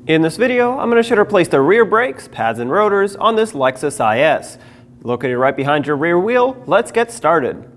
In this video, I'm going to show you how to replace the rear brakes, pads, and rotors on this Lexus IS. Located right behind your rear wheel, let's get started.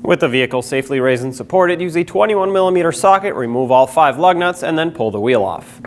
With the vehicle safely raised and supported, use a 21mm socket, remove all 5 lug nuts, and then pull the wheel off.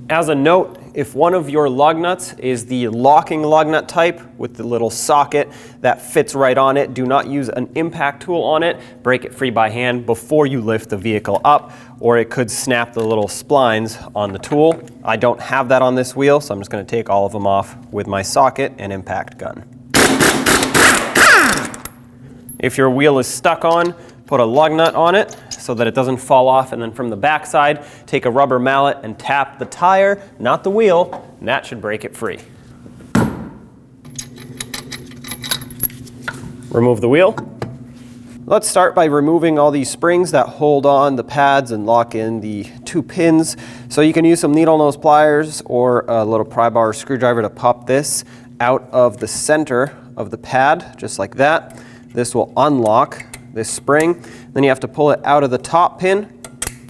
As a note, if one of your lug nuts is the locking lug nut type with the little socket that fits right on it, do not use an impact tool on it. Break it free by hand before you lift the vehicle up, or it could snap the little splines on the tool. I don't have that on this wheel, so I'm just going to take all of them off with my socket and impact gun. If your wheel is stuck on, put a lug nut on it so that it doesn't fall off, and then from the back side, take a rubber mallet and tap the tire, not the wheel, and that should break it free. Remove the wheel. Let's start by removing all these springs that hold on the pads and lock in the 2 pins. So you can use some needle nose pliers or a little pry bar screwdriver to pop this out of the center of the pad, just like that. This will unlock this spring. Then you have to pull it out of the top pin,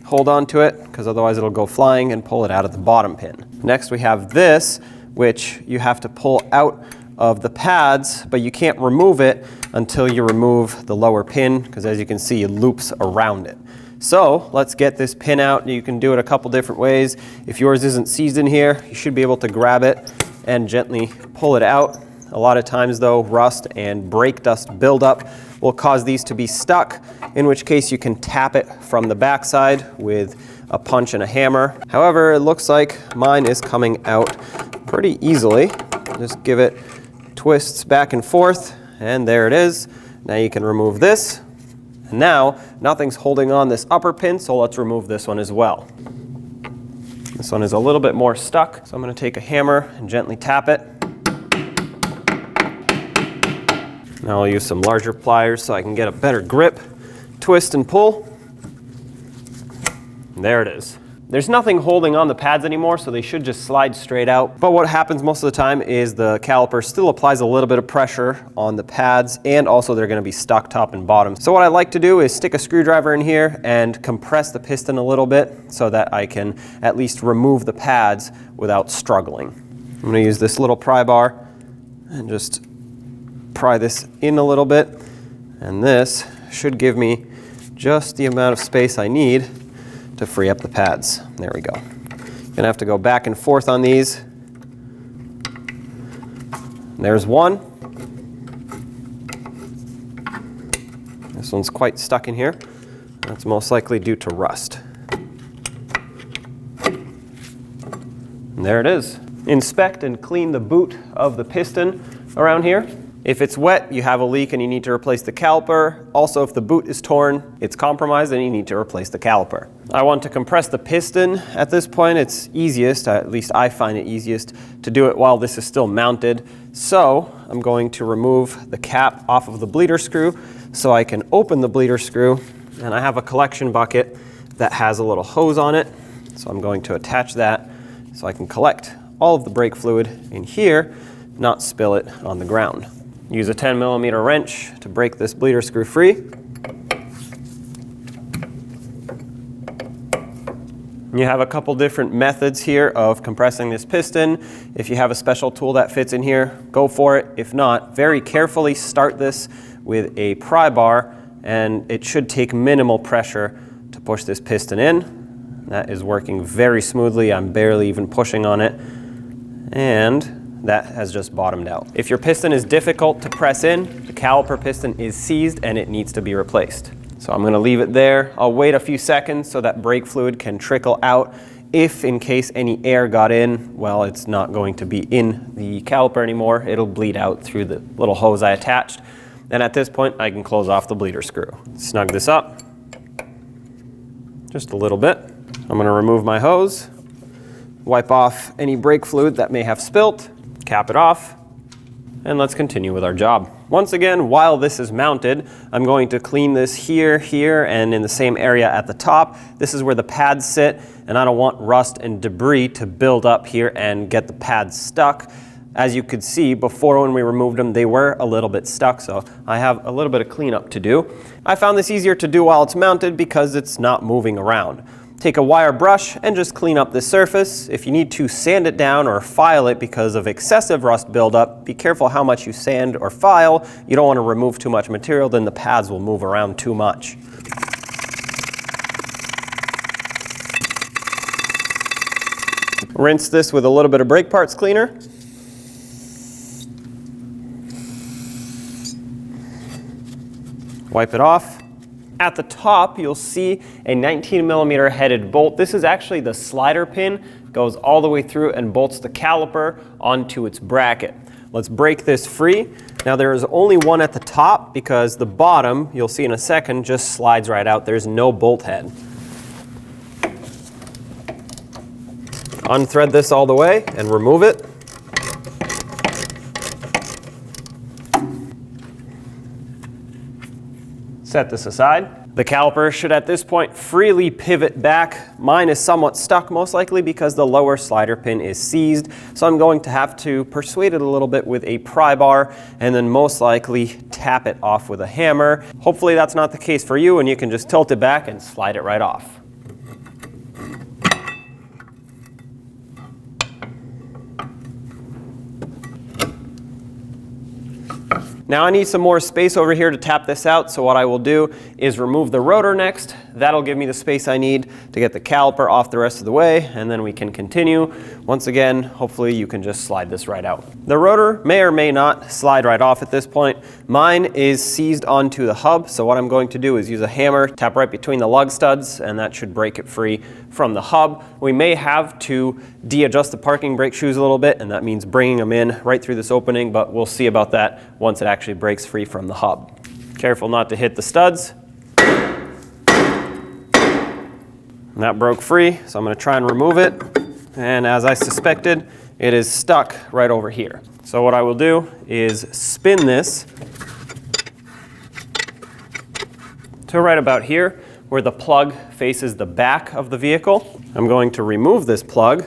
hold on to it, because otherwise it'll go flying, and pull it out of the bottom pin. Next we have this, which you have to pull out of the pads, but you can't remove it until you remove the lower pin, because as you can see, it loops around it. So let's get this pin out. You can do it a couple different ways. If yours isn't seized in here, you should be able to grab it and gently pull it out. A lot of times though, rust and brake dust buildup will cause these to be stuck, in which case you can tap it from the backside with a punch and a hammer. However, it looks like mine is coming out pretty easily. Just give it twists back and forth, and there it is. Now you can remove this. And now nothing's holding on this upper pin, so let's remove this one as well. This one is a little bit more stuck, so I'm going to take a hammer and gently tap it. Now I'll use some larger pliers so I can get a better grip. Twist and pull. And there it is. There's nothing holding on the pads anymore, so they should just slide straight out. But what happens most of the time is the caliper still applies a little bit of pressure on the pads, and also they're going to be stuck top and bottom. So what I like to do is stick a screwdriver in here and compress the piston a little bit so that I can at least remove the pads without struggling. I'm going to use this little pry bar and just pry this in a little bit, and this should give me just the amount of space I need to free up the pads. There we go. You're gonna have to go back and forth on these. There's one. This one's quite stuck in here. That's most likely due to rust. And there it is. Inspect and clean the boot of the piston around here. If it's wet, you have a leak and you need to replace the caliper. Also, if the boot is torn, it's compromised, and you need to replace the caliper. I want to compress the piston. At this point, it's easiest, at least I find it easiest, to do it while this is still mounted. So I'm going to remove the cap off of the bleeder screw so I can open the bleeder screw. And I have a collection bucket that has a little hose on it. So I'm going to attach that so I can collect all of the brake fluid in here, not spill it on the ground. Use a 10mm wrench to break this bleeder screw free. You have a couple different methods here of compressing this piston. If you have a special tool that fits in here, go for it. If not, very carefully start this with a pry bar, and it should take minimal pressure to push this piston in. That is working very smoothly. I'm barely even pushing on it. And that has just bottomed out. If your piston is difficult to press in, the caliper piston is seized and it needs to be replaced. So I'm going to leave it there. I'll wait a few seconds so that brake fluid can trickle out. If in case any air got in, well, it's not going to be in the caliper anymore. It'll bleed out through the little hose I attached. And at this point, I can close off the bleeder screw. Snug this up just a little bit. I'm going to remove my hose, wipe off any brake fluid that may have spilt, cap it off, and let's continue with our job. Once again, while this is mounted, I'm going to clean this here, and in the same area at the top. This is where the pads sit, and I don't want rust and debris to build up here and get the pads stuck. As you could see before when we removed them, they were a little bit stuck, so I have a little bit of cleanup to do. I found this easier to do while it's mounted because it's not moving around. Take a wire brush and just clean up the surface. If you need to sand it down or file it because of excessive rust buildup, be careful how much you sand or file. You don't want to remove too much material, then the pads will move around too much. Rinse this with a little bit of brake parts cleaner. Wipe it off. At the top, you'll see a 19mm headed bolt. This is actually the slider pin, goes all the way through and bolts the caliper onto its bracket. Let's break this free. Now there is only one at the top because the bottom, you'll see in a second, just slides right out. There's no bolt head. Unthread this all the way and remove it. Set this aside. The caliper should at this point freely pivot back. Mine is somewhat stuck, most likely because the lower slider pin is seized. So I'm going to have to persuade it a little bit with a pry bar and then most likely tap it off with a hammer. Hopefully that's not the case for you and you can just tilt it back and slide it right off. Now I need some more space over here to tap this out, so what I will do is remove the rotor next. That'll give me the space I need to get the caliper off the rest of the way, and then we can continue. Once again, hopefully you can just slide this right out. The rotor may or may not slide right off at this point. Mine is seized onto the hub, so what I'm going to do is use a hammer, tap right between the lug studs, and that should break it free from the hub. We may have to de-adjust the parking brake shoes a little bit, and that means bringing them in right through this opening, but we'll see about that once it actually breaks free from the hub. Careful not to hit the studs. And that broke free, so I'm going to try and remove it. And as I suspected, it is stuck right over here. So what I will do is spin this to right about here, where the plug faces the back of the vehicle. I'm going to remove this plug.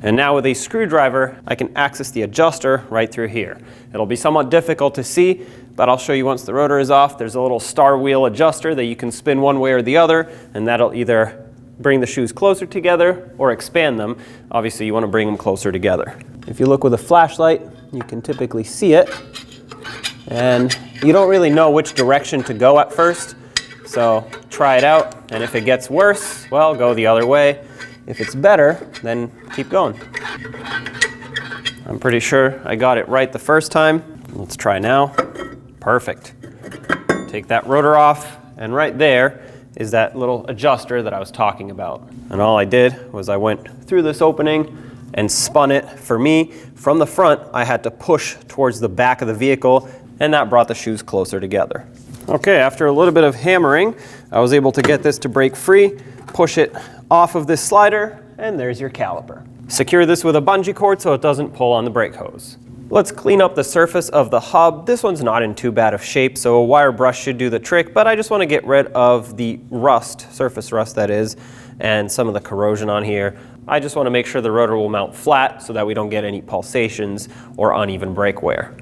And now with a screwdriver, I can access the adjuster right through here. It'll be somewhat difficult to see, but I'll show you once the rotor is off. There's a little star wheel adjuster that you can spin one way or the other, and that'll either bring the shoes closer together or expand them. Obviously, you want to bring them closer together. If you look with a flashlight, you can typically see it. And you don't really know which direction to go at first, so try it out. And if it gets worse, well, go the other way. If it's better, then keep going. I'm pretty sure I got it right the first time. Let's try now. Perfect. Take that rotor off, and right there is that little adjuster that I was talking about. And all I did was I went through this opening and spun it. For me, from the front, I had to push towards the back of the vehicle, and that brought the shoes closer together. Okay, after a little bit of hammering, I was able to get this to break free, push it off of this slider, and there's your caliper. Secure this with a bungee cord so it doesn't pull on the brake hose. Let's clean up the surface of the hub. This one's not in too bad of shape, so a wire brush should do the trick, but I just want to get rid of the rust, surface rust that is, and some of the corrosion on here. I just want to make sure the rotor will mount flat so that we don't get any pulsations or uneven brake wear.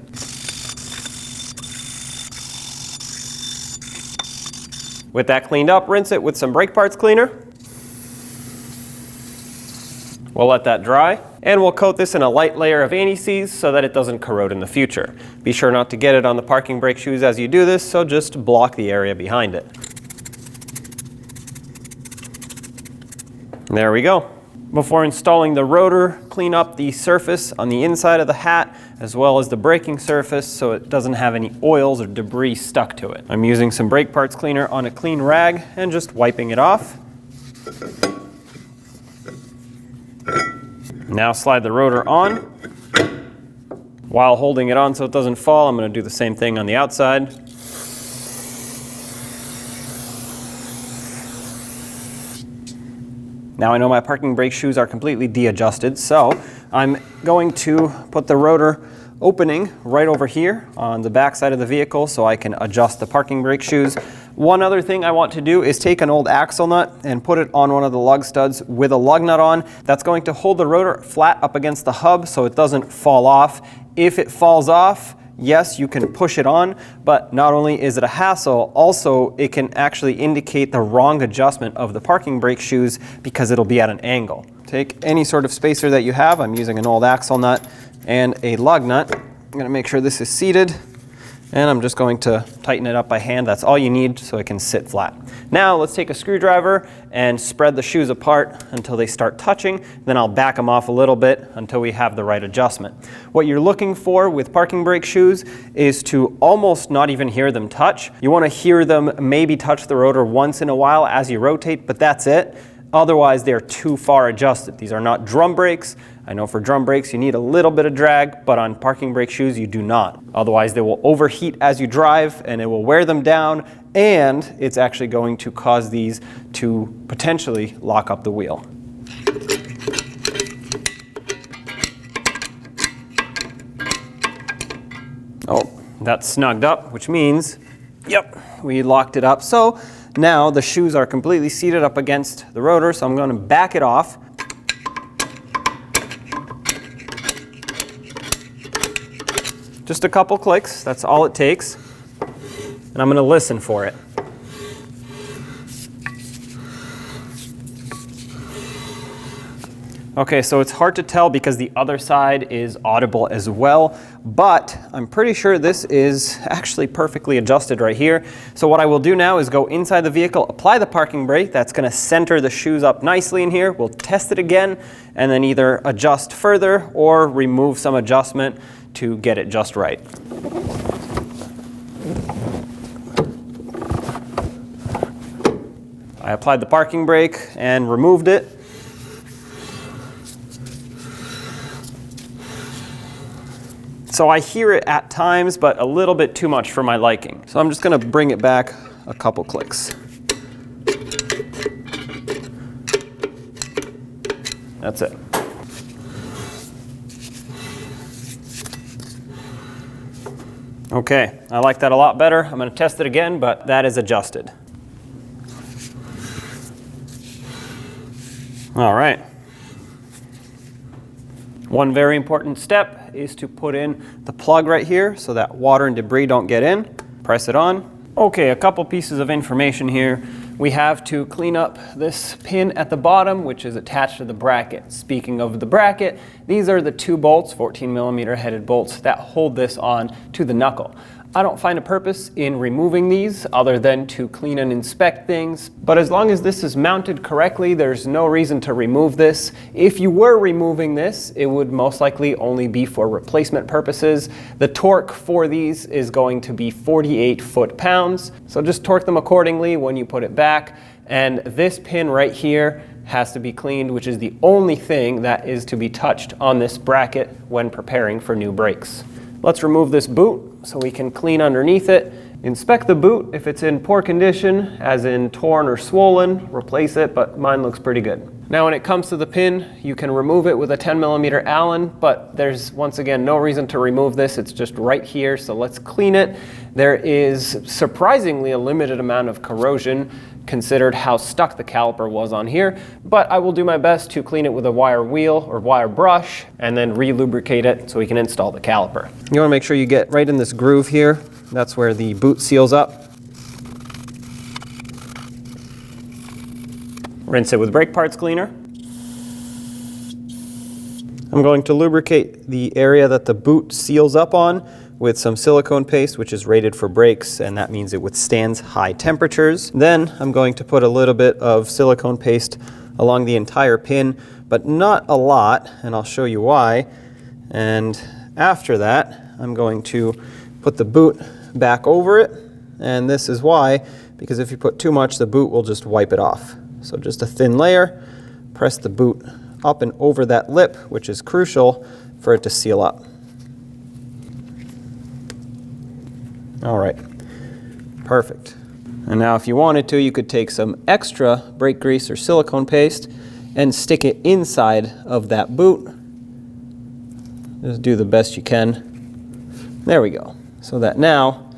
With that cleaned up, rinse it with some brake parts cleaner. We'll let that dry, and we'll coat this in a light layer of anti-seize so that it doesn't corrode in the future. Be sure not to get it on the parking brake shoes as you do this, so just block the area behind it. There we go. Before installing the rotor, clean up the surface on the inside of the hat as well as the braking surface so it doesn't have any oils or debris stuck to it. I'm using some brake parts cleaner on a clean rag and just wiping it off. Now slide the rotor on. While holding it on so it doesn't fall, I'm going to do the same thing on the outside. Now I know my parking brake shoes are completely de-adjusted, so I'm going to put the rotor opening right over here on the back side of the vehicle so I can adjust the parking brake shoes. One other thing I want to do is take an old axle nut and put it on one of the lug studs with a lug nut on. That's going to hold the rotor flat up against the hub so it doesn't fall off. If it falls off, yes, you can push it on, but not only is it a hassle, also it can actually indicate the wrong adjustment of the parking brake shoes because it'll be at an angle. Take any sort of spacer that you have. I'm using an old axle nut and a lug nut. I'm going to make sure this is seated, and I'm just going to tighten it up by hand. That's all you need so it can sit flat. Now let's take a screwdriver and spread the shoes apart until they start touching. Then I'll back them off a little bit until we have the right adjustment. What you're looking for with parking brake shoes is to almost not even hear them touch. You want to hear them maybe touch the rotor once in a while as you rotate, but that's it. Otherwise, they're too far adjusted. These are not drum brakes. I know for drum brakes you need a little bit of drag, but on parking brake shoes you do not. Otherwise they will overheat as you drive and it will wear them down, and it's actually going to cause these to potentially lock up the wheel. Oh, that's snugged up, which means, yep, we locked it up. So now the shoes are completely seated up against the rotor, so I'm going to back it off. Just a couple clicks, that's all it takes. And I'm going to listen for it. Okay, so it's hard to tell because the other side is audible as well, but I'm pretty sure this is actually perfectly adjusted right here. So what I will do now is go inside the vehicle, apply the parking brake. That's going to center the shoes up nicely in here. We'll test it again and then either adjust further or remove some adjustment to get it just right. I applied the parking brake and removed it. So I hear it at times, but a little bit too much for my liking. So I'm just going to bring it back a couple clicks. That's it. Okay, I like that a lot better. I'm going to test it again, but that is adjusted. All right. One very important step is to put in the plug right here so that water and debris don't get in. Press it on. Okay, a couple pieces of information here. We have to clean up this pin at the bottom, which is attached to the bracket. Speaking of the bracket, these are the two bolts, 14mm headed bolts, that hold this on to the knuckle. I don't find a purpose in removing these other than to clean and inspect things, but as long as this is mounted correctly, there's no reason to remove this. If you were removing this, it would most likely only be for replacement purposes. The torque for these is going to be 48 foot-pounds, so just torque them accordingly when you put it back. And this pin right here has to be cleaned, which is the only thing that is to be touched on this bracket when preparing for new brakes. Let's remove this boot so we can clean underneath it. Inspect the boot. If it's in poor condition, as in torn or swollen, replace it, but mine looks pretty good. Now when it comes to the pin, you can remove it with a 10mm Allen, but there's once again no reason to remove this. It's just right here, so let's clean it. There is surprisingly a limited amount of corrosion considered how stuck the caliper was on here, but I will do my best to clean it with a wire wheel or wire brush and then re-lubricate it so we can install the caliper. You want to make sure you get right in this groove here. That's where the boot seals up. Rinse it with brake parts cleaner. I'm going to lubricate the area that the boot seals up on with some silicone paste, which is rated for brakes, and that means it withstands high temperatures. Then I'm going to put a little bit of silicone paste along the entire pin, but not a lot, and I'll show you why. And after that, I'm going to put the boot back over it, and this is why, because if you put too much, the boot will just wipe it off. So just a thin layer, press the boot up and over that lip, which is crucial for it to seal up. All right, perfect. And now if you wanted to, you could take some extra brake grease or silicone paste and stick it inside of that boot. Just do the best you can. There we go. So that now,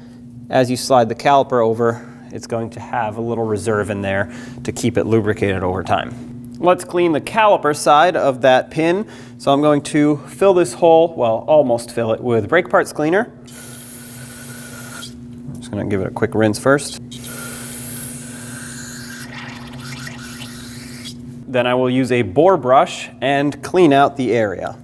as you slide the caliper over, it's going to have a little reserve in there to keep it lubricated over time. Let's clean the caliper side of that pin. So I'm going to fill this hole, well, almost fill it with brake parts cleaner. I'm just going to give it a quick rinse first. Then I will use a bore brush and clean out the area.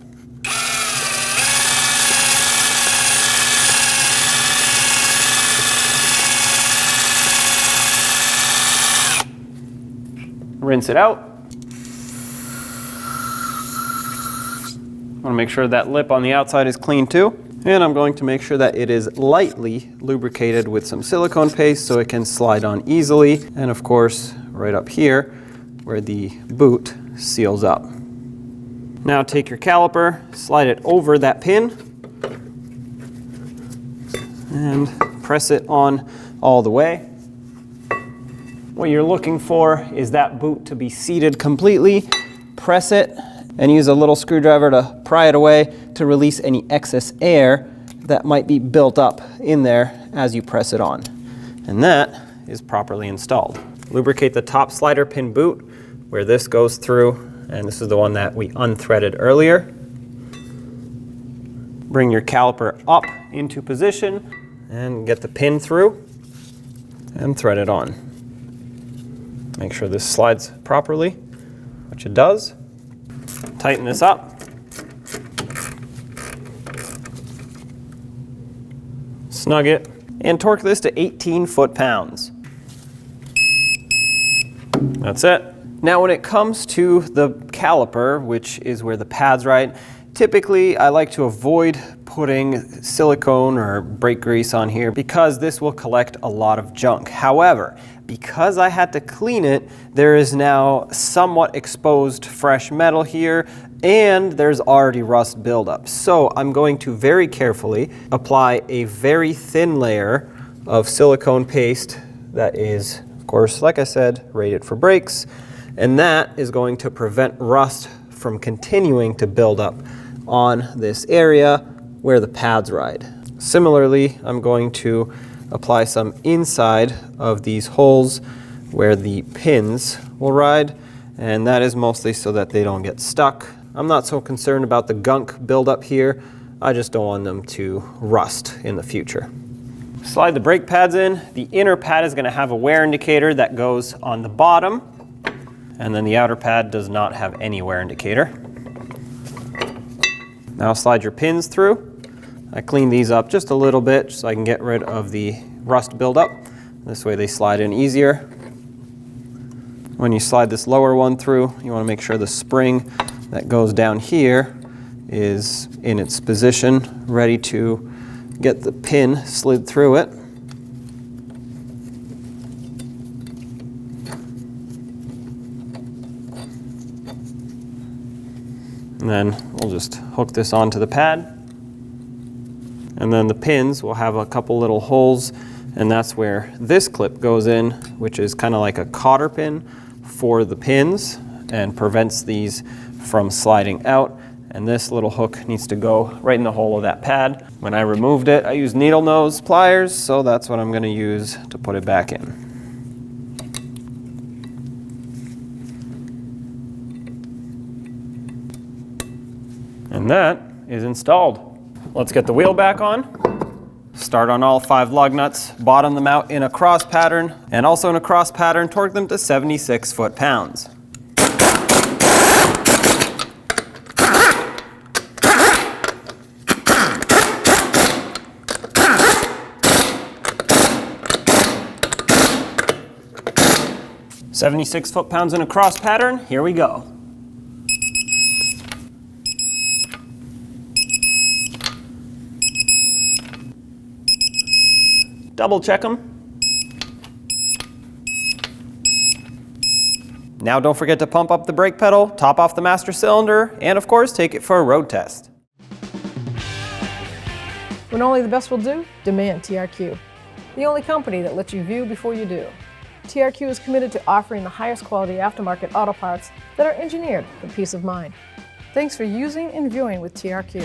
Rinse it out. I want to make sure that lip on the outside is clean too. And I'm going to make sure that it is lightly lubricated with some silicone paste so it can slide on easily. And of course, right up here where the boot seals up. Now take your caliper, slide it over that pin, and press it on all the way. What you're looking for is that boot to be seated completely. Press it and use a little screwdriver to pry it away to release any excess air that might be built up in there as you press it on. And that is properly installed. Lubricate the top slider pin boot where this goes through, and this is the one that we unthreaded earlier. Bring your caliper up into position and get the pin through and thread it on. Make sure this slides properly, which it does. Tighten this up. Snug it and torque this to 18 foot-pounds. That's it. Now when it comes to the caliper, which is where the pads ride, typically I like to avoid putting silicone or brake grease on here because this will collect a lot of junk. However, because I had to clean it, there is now somewhat exposed fresh metal here and there's already rust buildup. So I'm going to very carefully apply a very thin layer of silicone paste that is, of course, like I said, rated for brakes. And that is going to prevent rust from continuing to build up on this area where the pads ride. Similarly, I'm going to apply some inside of these holes where the pins will ride, and that is mostly so that they don't get stuck. I'm not so concerned about the gunk buildup here. I just don't want them to rust in the future. Slide the brake pads in. The inner pad is going to have a wear indicator that goes on the bottom. And then the outer pad does not have any wear indicator. Now slide your pins through. I clean these up just a little bit so I can get rid of the rust buildup. This way they slide in easier. When you slide this lower one through, you want to make sure the spring that goes down here is in its position, ready to get the pin slid through it. And then we'll just hook this onto the pad. And then the pins will have a couple little holes, and that's where this clip goes in, which is kind of like a cotter pin for the pins and prevents these from sliding out. And this little hook needs to go right in the hole of that pad. When I removed it, I used needle nose pliers, so that's what I'm going to use to put it back in. And that is installed. Let's get the wheel back on. Start on all 5 lug nuts, bottom them out in a cross pattern, and also in a cross pattern, torque them to 76 foot-pounds. "76 foot-pounds in a cross pattern, here we go. Double check them. Now don't forget to pump up the brake pedal, top off the master cylinder, and of course take it for a road test. When only the best will do, demand TRQ. The only company that lets you view before you do. TRQ is committed to offering the highest quality aftermarket auto parts that are engineered for peace of mind. Thanks for using and viewing with TRQ.